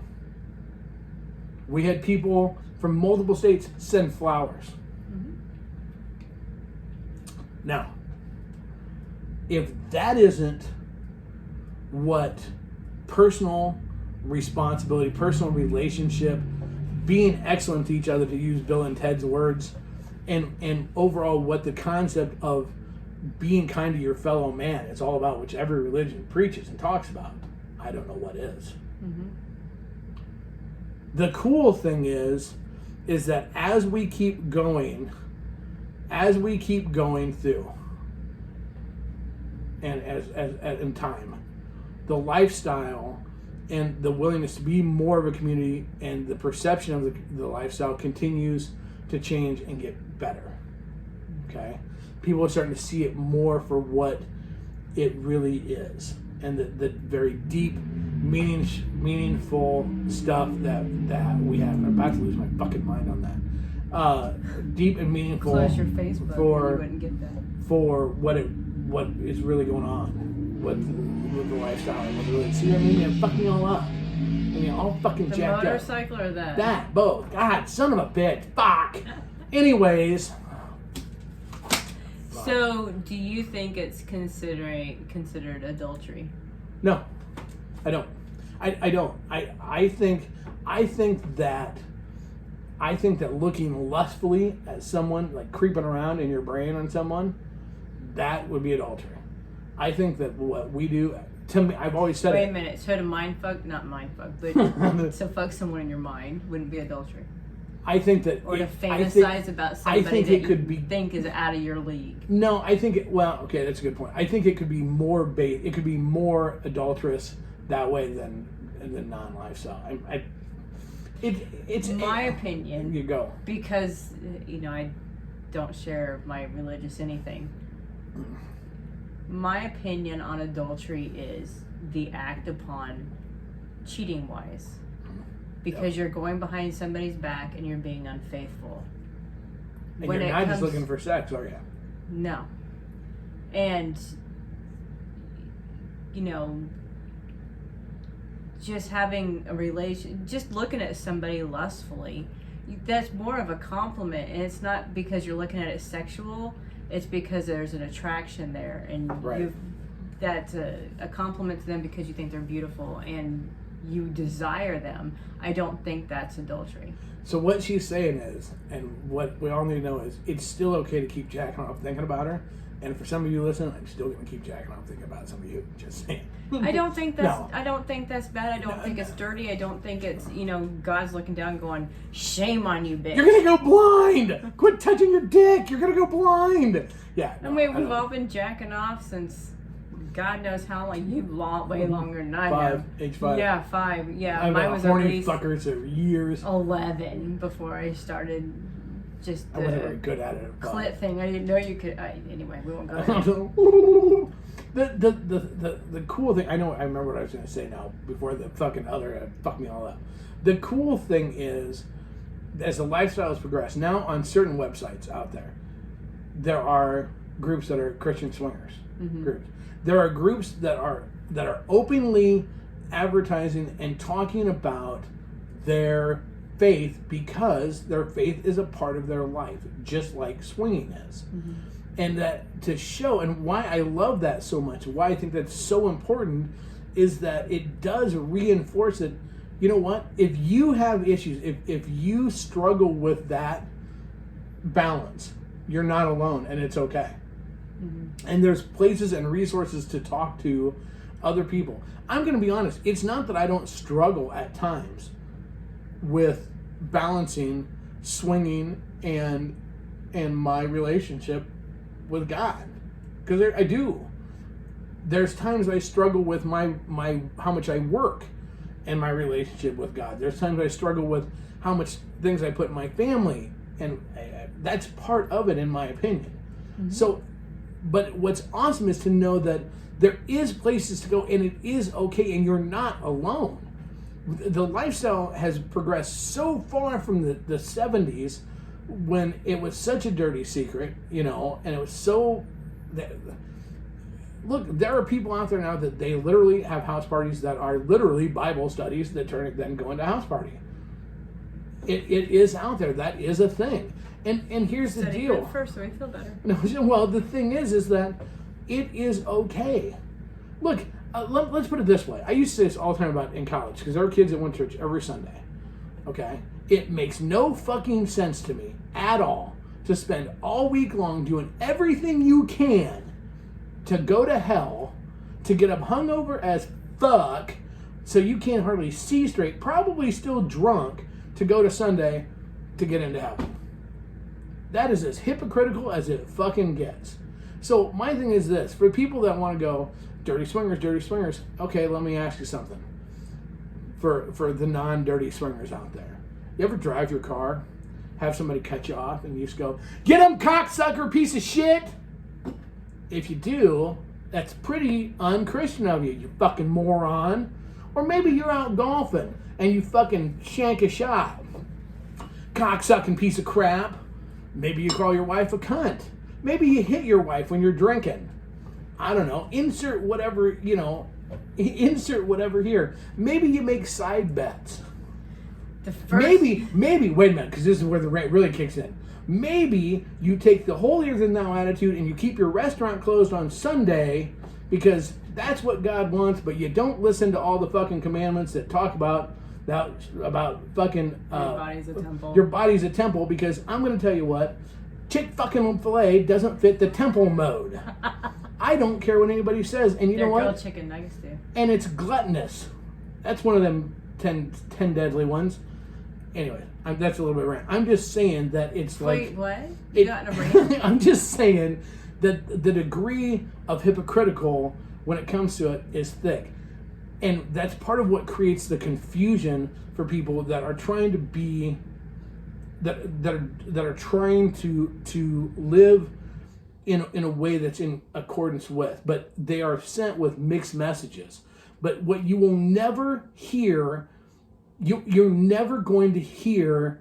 We had people from multiple states send flowers. Mm-hmm. Now, if that isn't what personal responsibility, personal relationship, being excellent to each other, to use Bill and Ted's words, and overall what the concept of being kind to your fellow man is all about, which every religion preaches and talks about, I don't know what is. Mm-hmm. The cool thing is that as we keep going through, and as in time, the lifestyle and the willingness to be more of a community and the perception of the lifestyle continues to change and get better. Okay? People are starting to see it more for what it really is, and the very deep, meaningful stuff that we have. I'm about to lose my fucking mind on that. Deep and meaningful.
Close your Facebook. You wouldn't get that.
For what is really going on. with the lifestyle and with the religion. See what I mean? And fucking all up. And you're all fucking
The
jacked
motorcycle
up.
or that?
That, both. God, son of a bitch. Fuck. Anyways.
So, do you think it's considered adultery?
No, I don't. I don't. I think that looking lustfully at someone, like creeping around in your brain on someone, that would be adultery. I think that what we do, to me, I've always said
Wait a minute. So to fuck someone in your mind wouldn't be adultery.
I think that,
or to fantasize about somebody that you think is out of your league.
No, I think okay, that's a good point. I think it could be more it could be more adulterous that way than non-lifestyle. It's
my opinion.
You go.
Because I don't share my religious anything. My opinion on adultery is the act upon cheating wise. Because you're going behind somebody's back and you're being unfaithful.
And you're not just looking for sex, are you?
No. And, just having a just looking at somebody lustfully, that's more of a compliment. And it's not because you're looking at it sexual, it's because there's an attraction there. And that's a compliment to them because you think they're beautiful and you desire them. I don't think that's adultery.
So what she's saying is, and what we all need to know is, it's still okay to keep jacking off thinking about her. And for some of you listening, I'm still going to keep jacking off thinking about some of you. Just saying.
I don't think that's.
No.
I don't think that's bad. I don't think it's dirty. I don't think it's. God's looking down, going, "Shame on you, bitch."
You're gonna go blind. Quit touching your dick. You're gonna go blind. Yeah.
No, we've all been jacking off since God knows how long. You've way longer than I have.
Age 5.
Yeah, 5. Yeah,
mine was horny fuckers for years.
11 before I started. Just
I wasn't very good at it.
Clit thing. I didn't know you could. Anyway, we won't go there.
The cool thing. I remember what I was going to say now before the fucking other fucked me all up. The cool thing is, as the lifestyle has progressed, now on certain websites out there are groups that are Christian swingers groups. There are groups that are openly advertising and talking about their faith because their faith is a part of their life, just like swinging is. And that to show, and why I love that so much, why I think that's so important, is that it does reinforce that, you know what, if you have issues, if you struggle with that balance, you're not alone, and it's okay. And there's places and resources to talk to other people. I'm going to be honest, it's not that I don't struggle at times with balancing swinging and my relationship with God, because I do. There's times I struggle with my how much I work and my relationship with God. There's times I struggle with how much things I put in my family, and that's part of it, in my opinion. So, but what's awesome is to know that there is places to go, and it is okay, and you're not alone. The lifestyle has progressed so far from the 70s, when it was such a dirty secret, and it was so... Look, there are people out there now that they literally have house parties that are literally Bible studies that then go into house party. It is out there. That is a thing. And here's the deal.
First, so we feel better.
No, well, the thing is that it is okay. Look, let's put it this way. I used to say this all the time in college, because there were kids that went to church every Sunday. Okay? It makes no fucking sense to me at all to spend all week long doing everything you can to go to hell, to get up hungover as fuck, so you can't hardly see straight, probably still drunk, to go to Sunday to get into heaven. That is as hypocritical as it fucking gets. So my thing is this: for people that want to go, dirty swingers, okay, let me ask you something. For the non-dirty swingers out there, you ever drive your car, have somebody cut you off, and you just go, "Get him, cocksucker, piece of shit"? If you do, that's pretty unchristian of you, you fucking moron. Or maybe you're out golfing and you fucking shank a shot. Cocksucking piece of crap. Maybe you call your wife a cunt. Maybe you hit your wife when you're drinking. I don't know, insert whatever, insert whatever here. Maybe you make side bets. Maybe, wait a minute, because this is where the rant really kicks in. Maybe you take the holier than thou attitude and you keep your restaurant closed on Sunday because that's what God wants, but you don't listen to all the fucking commandments that talk about fucking
your body's a temple.
Your body's a temple, because I'm going to tell you what, Chick-fucking-fil-A doesn't fit the temple mode. I don't care what anybody says, and you know what?
Grilled chicken nuggets do.
And it's gluttonous. That's one of them 10 deadly ones. Anyway, that's a little bit rant. I'm just saying that it's
Wait, what? You got in a rant?
I'm just saying that the degree of hypocritical when it comes to it is thick. And that's part of what creates the confusion for people that are trying to be, that are trying to live in a way that's in accordance with, but they are sent with mixed messages. But what you will never hear, you're never going to hear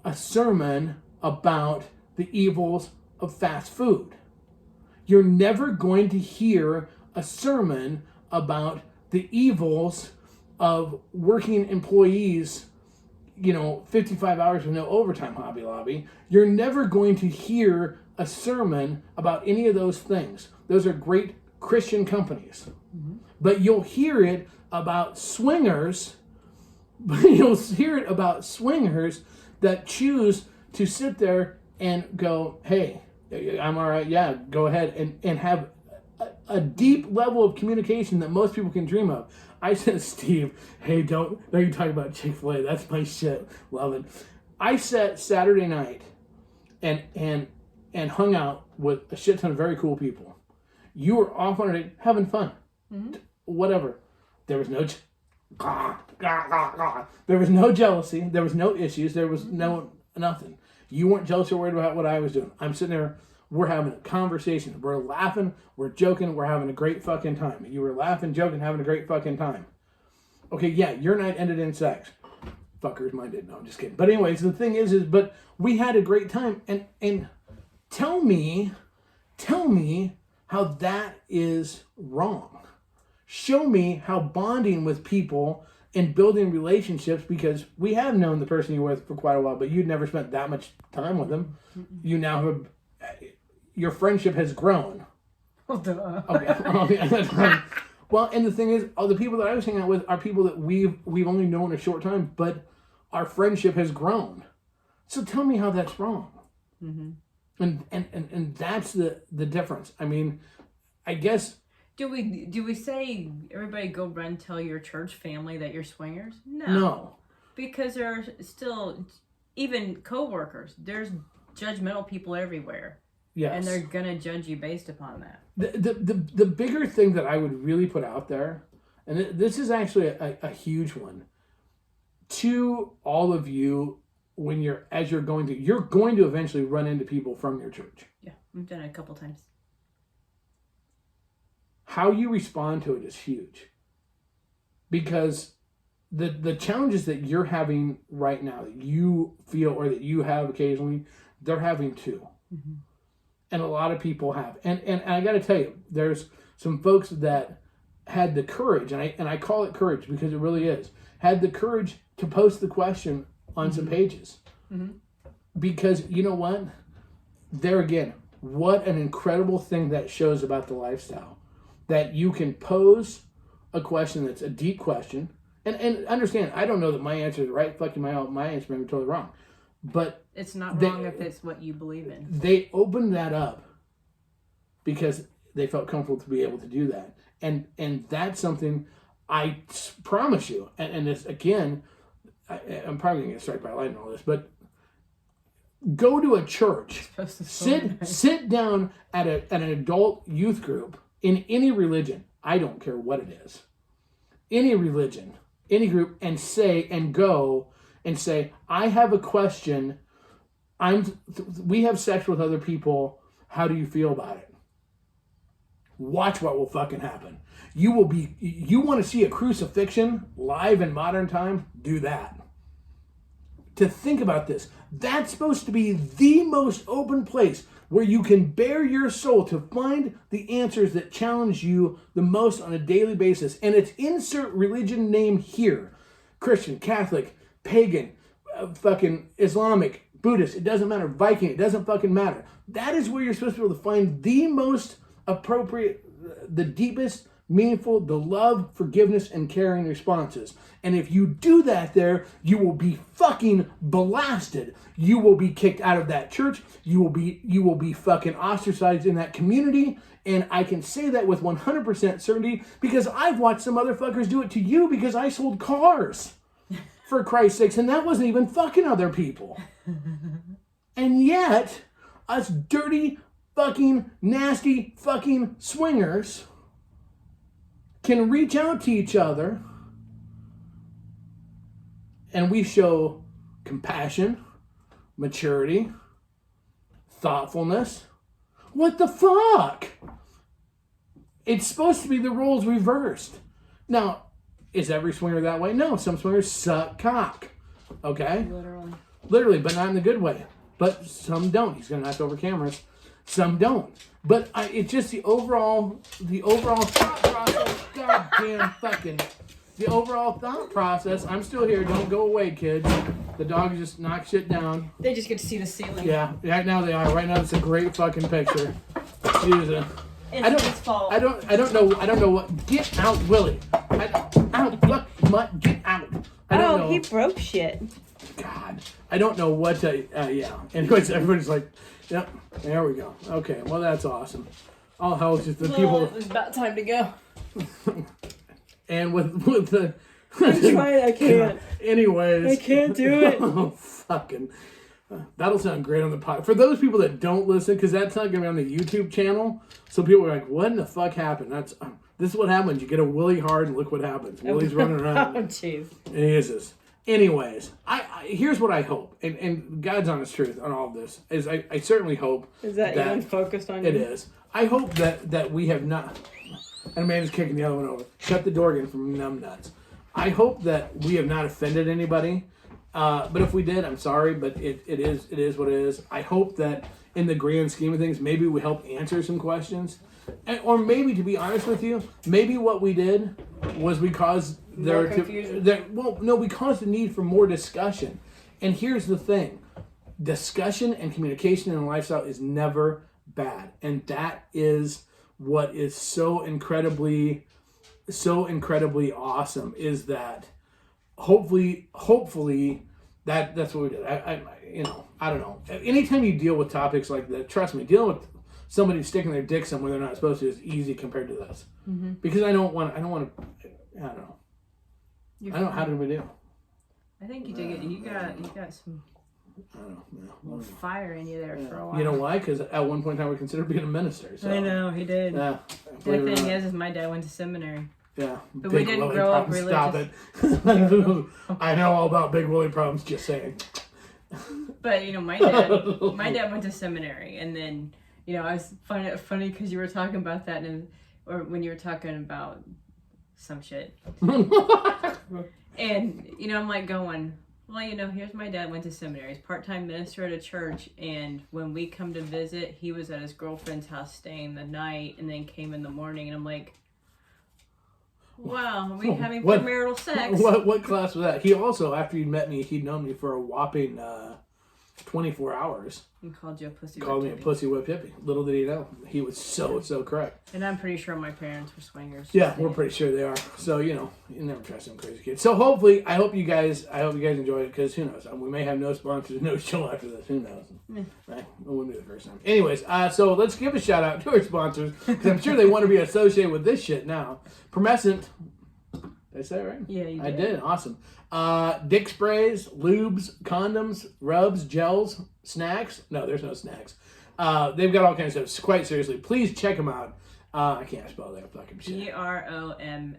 a sermon about the evils of fast food. You're never going to hear a sermon about the evils of working employees, 55 hours with no overtime, Hobby Lobby. You're never going to hear a sermon about any of those things. Those are great Christian companies. Mm-hmm. But you'll hear it about swingers. You'll hear it about swingers that choose to sit there and go, hey, I'm all right, yeah, go ahead, and have a deep level of communication that most people can dream of. I said, Steve, hey, don't you talk about Chick-fil-A, that's my shit, love it. I sat Saturday night and hung out with a shit ton of very cool people. You were off on a date, having fun, whatever. There was no there was no jealousy, there was no issues, there was no nothing. You weren't jealous or worried about what I was doing. I'm sitting there, we're having a conversation, we're laughing, we're joking, we're having a great fucking time. You were laughing, joking, having a great fucking time. Okay, yeah, your night ended in sex. Fuckers, mine did. No, I'm just kidding. But anyways, the thing is but we had a great time, and tell me how that is wrong. Show me how bonding with people and building relationships, because we have known the person you're with for quite a while, but you'd never spent that much time with them. You now have, your friendship has grown. Okay. Well, and the thing is, all the people that I was hanging out with are people that we've only known a short time, but our friendship has grown. So tell me how that's wrong. Mm-hmm. And that's the difference. I mean, I guess.
Do we say everybody go run tell your church family that you're swingers?
No.
Because there are still, even co-workers, there's judgmental people everywhere.
Yes.
And they're going to judge you based upon that.
The bigger thing that I would really put out there, and this is actually a huge one, to all of you, you're going to eventually run into people from your church.
Yeah, we've done it a couple times.
How you respond to it is huge, because the challenges that you're having right now, that you feel or that you have occasionally, they're having too. Mm-hmm. And a lot of people have. And I got to tell you, there's some folks that had the courage, and I call it courage because it really is, had the courage to post the question on some pages. Mm-hmm. Because you know what? There again, what an incredible thing that shows about the lifestyle. That you can pose a question that's a deep question, and understand, I don't know that my answer is right. Fucking my answer may be totally wrong, but
it's not wrong if it's what you believe in.
They opened that up because they felt comfortable to be able to do that, and that's something I promise you. And this again, I'm probably gonna get struck by lightning on all this, but go to a church, sit down at an adult youth group. In any religion, I don't care what it is, any religion, any group, and go and say, I have a question. We have sex with other people. How do you feel about it? Watch what will fucking happen. You want to see a crucifixion live in modern times? Do that. To think about this, that's supposed to be the most open place. where you can bare your soul to find the answers that challenge you the most on a daily basis. And it's insert religion name here. Christian, Catholic, pagan, fucking Islamic, Buddhist, it doesn't matter, Viking, it doesn't fucking matter. That is where you're supposed to be able to find the most appropriate, the deepest, meaningful, the love, forgiveness, and caring responses. And if you do that there, you will be fucking blasted. You will be kicked out of that church. You will be fucking ostracized in that community. And I can say that with 100% certainty because I've watched some motherfuckers do it to you because I sold cars. For Christ's sakes, and that wasn't even fucking other people. And yet, us dirty, fucking, nasty, fucking swingers can reach out to each other and we show compassion, maturity, thoughtfulness. What the fuck? It's supposed to be the roles reversed. Now, is every swinger that way? No, some swingers suck cock. Okay? Literally, but not in the good way. But some don't. He's going to knock over cameras. Some don't. But it's just the overall thought process. Goddamn fucking. The overall thought process. I'm still here. Don't go away, kids. The dog just knocked shit down.
They just get to see the ceiling.
Yeah, right now they are. Right now it's a great fucking picture. Jesus.
It's his fault.
I don't know what. Get out, Willie. Get out. I don't know.
He broke shit.
God, I don't know what to. Yeah. Anyways, everybody's like, yep. There we go. Okay. Well, that's awesome. All hell just the people.
It was about time to go.
And with the.
I'm trying. I can't.
Anyways.
I can't do it.
Oh, fucking. That'll sound great on the pod. For those people that don't listen, because that's not going to be on the YouTube channel, so people are like, what in the fuck happened? This is what happens. You get a Willie hard and look what happens. Willie's running around.
Oh, jeez.
Jesus. Anyways, here's what I hope, and God's honest truth on all of this, is I certainly hope
is that even focused on you?
It is. I hope that we have not, and Amanda's kicking the other one over. Shut the door again from numbnuts. I hope that we have not offended anybody. But if we did, I'm sorry, but it is what it is. I hope that in the grand scheme of things, maybe we help answer some questions. Or maybe, to be honest with you, maybe what we did was we caused we caused the need for more discussion. And here's the thing. Discussion and communication in a lifestyle is never bad. And that is what is so incredibly awesome, is that hopefully that's what we did. I don't know. Anytime you deal with topics like that, trust me, dealing with somebody sticking their dick somewhere they're not supposed to is easy compared to this. Mm-hmm. Because I don't know. How did we do?
I think you did it. You got some fire in you there for a while.
You know why? Because at one point in time we considered being a minister. So.
I know, he did.
Yeah.
The thing is my dad went to seminary.
Yeah,
but we didn't grow up religious.
Stop it. I know all about Big Willie problems, just saying.
But, my dad went to seminary. And then, I find it funny because you were talking about that, or when you were talking about some shit. And, I'm like going, well, here's my dad went to seminary. He's part-time minister at a church. And when we come to visit, he was at his girlfriend's house staying the night and then came in the morning. And I'm like, wow, are we having premarital sex?
What class was that? He also, after he met me, he'd known me for a whopping 24 hours.
He called you a pussy
whip hippie. Called me a pussy whip hippie. Little did he know. He was so correct.
And I'm pretty sure my parents were swingers.
Yeah, we're pretty sure they are. So, you never trust some crazy kids. So hopefully, I hope you guys enjoyed it, because who knows? We may have no sponsors, no show after this. Who knows? Right? It wouldn't be the first time. Anyways, so let's give a shout out to our sponsors, because I'm sure they want to be associated with this shit now. Promescent. Did I say it right?
Yeah, you did.
I did. Awesome. Dick sprays, lubes, condoms, rubs, gels, snacks. No, there's no snacks. They've got all kinds of stuff. Quite seriously, please check them out. I can't spell that fucking shit.
PROMS.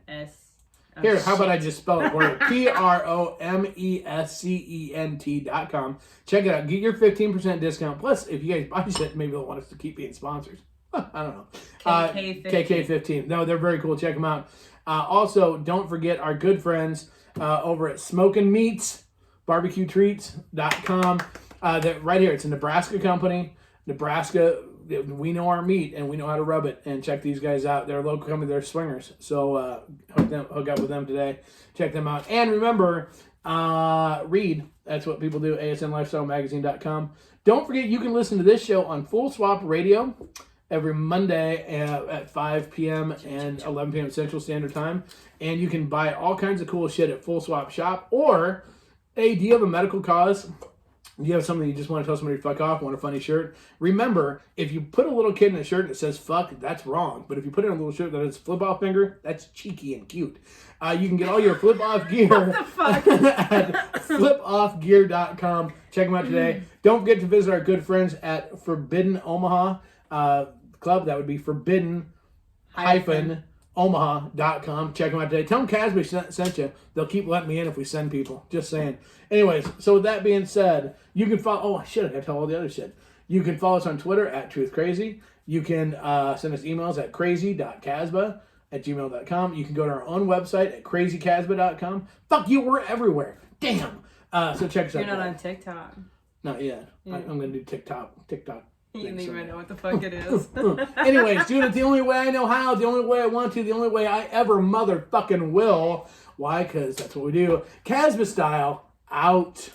Here, how about I just spell it for you? PROMESCENT.com. Check it out. Get your 15% discount. Plus, if you guys buy shit, maybe they'll want us to keep being sponsors. I don't know. KK15. No, they're very cool. Check them out. Also, don't forget our good friends over at Smokin' Meats, BarbecueTreats.com. Right here, it's a Nebraska company. Nebraska, we know our meat and we know how to rub it. And check these guys out. They're a local company. They're swingers. So hook up with them today. Check them out. And remember, read. That's what people do. ASNLifestyleMagazine.com. Don't forget, you can listen to this show on Full Swap Radio every Monday at 5 p.m. and 11 p.m. Central Standard Time. And you can buy all kinds of cool shit at Full Swap Shop. Or, hey, do you have a medical cause? Do you have something you just want to tell somebody to fuck off, want a funny shirt? Remember, if you put a little kid in a shirt that says fuck, that's wrong. But if you put in a little shirt that has flip-off finger, that's cheeky and cute. You can get all your flip-off gear at flipoffgear.com. Check them out today. Don't forget to visit our good friends at Forbidden Omaha Club. That would be forbidden-omaha.com. Check them out today. Tell them Casby sent you. They'll keep letting me in if we send people. Just saying. Anyways, so with that being said, you can follow... Oh, shit, I got to tell all the other shit. You can follow us on Twitter at TruthCrazy. You can send us emails at crazy.casba@gmail.com. You can go to our own website at crazycasba.com. Fuck you, we're everywhere. Damn. So check us out.
You're not on TikTok.
Not yet. Yeah. I'm going to do TikTok.
You don't even know what the fuck it is.
Anyways, doing it the only way I know how, the only way I want to, the only way I ever motherfucking will. Why? Because that's what we do. Casba style, out.